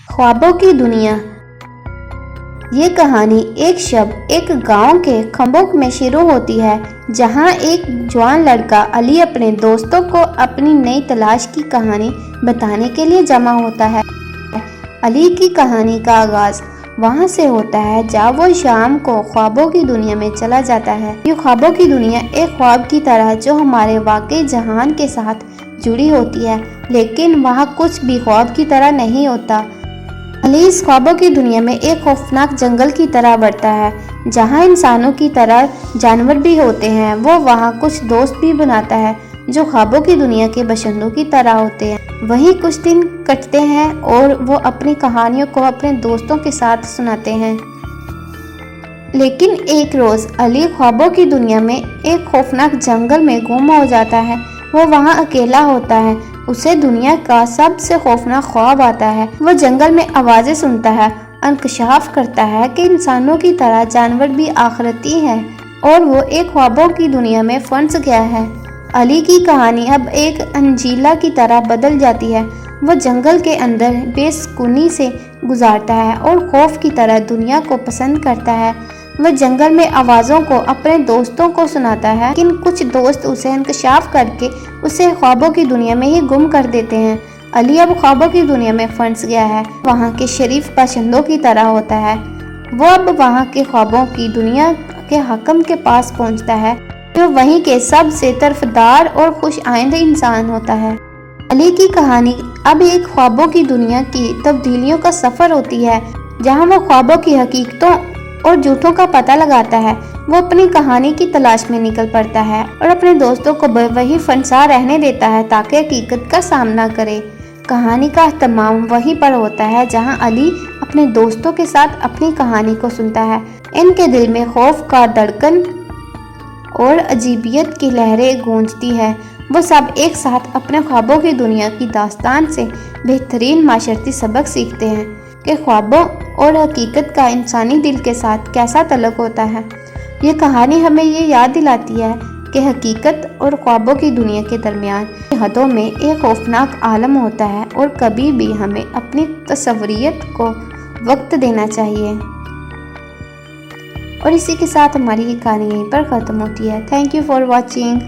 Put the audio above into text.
ख्वाबों की दुनिया। ये कहानी एक शब एक गांव के खंभों में शुरू होती है, जहां एक जवान लड़का अली अपने दोस्तों को अपनी नई तलाश की कहानी बताने के लिए जमा होता है। अली की कहानी का आगाज वहां से होता है जब वो शाम को ख्वाबों की दुनिया में चला जाता है। ये ख्वाबों की दुनिया एक ख्वाब की तरह जो हमारे वाकई जहान के साथ जुड़ी होती है, लेकिन वहाँ कुछ भी ख्वाब की तरह नहीं होता। अली इस ख्वाबों की दुनिया में एक खौफनाक जंगल की तरह बढ़ता है, जहाँ इंसानों की तरह जानवर भी होते हैं। वो वहाँ कुछ दोस्त भी बनाता है जो ख्वाबों की दुनिया के बशिंदों की तरह होते हैं। वहीं कुछ दिन कटते हैं और वो अपनी कहानियों को अपने दोस्तों के साथ सुनाते हैं। लेकिन एक रोज़ अली ख्वाबों की दुनिया में एक खौफनाक जंगल में गुम हो जाता है। वो वहाँ अकेला होता है। उसे दुनिया का सबसे खौफनाक ख्वाब आता है। वो जंगल में आवाज़ें सुनता है, इंकशाफ करता है कि इंसानों की तरह जानवर भी आखिरती हैं और वो एक ख्वाबों की दुनिया में फंस गया है। अली की कहानी अब एक अंजीला की तरह बदल जाती है। वो जंगल के अंदर बेसुकूनी से गुजारता है और खौफ की तरह दुनिया को पसंद करता है। वह जंगल में आवाज़ों को अपने दोस्तों को सुनाता है, लेकिन कुछ दोस्त उसे इंकशाफ करके उसे ख्वाबों की दुनिया में ही गुम कर देते हैं। अली अब ख्वाबों की दुनिया में फंस गया है, वहाँ के शरीफ बाशिंदों की तरह होता है। वो अब वहाँ के ख्वाबों की दुनिया के हाकिम के पास पहुँचता है, जो वहीं के सबसे तरफदार और खुश आइंदा इंसान होता है। अली की कहानी अब एक ख्वाबों की दुनिया की तब्दीलियों का सफ़र होती है, जहाँ वो ख्वाबों की हकीकतों और झूठों का पता लगाता है। वो अपनी कहानी की तलाश में निकल पड़ता है और अपने दोस्तों को वही फंसा रहने देता है ताकि हकीकत का सामना करे। कहानी का तमाम वहीं पर होता है जहां अली अपने दोस्तों के साथ अपनी कहानी को सुनता है। इनके दिल में खौफ का धड़कन और अजीबियत की लहरें गूंजती है। वो सब एक साथ अपने ख्वाबों की दुनिया की दास्तान से बेहतरीन माशरती सबक सीखते हैं कि ख्वाबों और हकीकत का इंसानी दिल के साथ कैसा तल्लुक़ होता है। ये कहानी हमें ये याद दिलाती है कि हकीकत और ख्वाबों की दुनिया के दरमियान हदों में एक खौफनाक आलम होता है और कभी भी हमें अपनी तसव्वुरियत को वक्त देना चाहिए। और इसी के साथ हमारी ये कहानी यहीं पर ख़त्म होती है। Thank you for watching.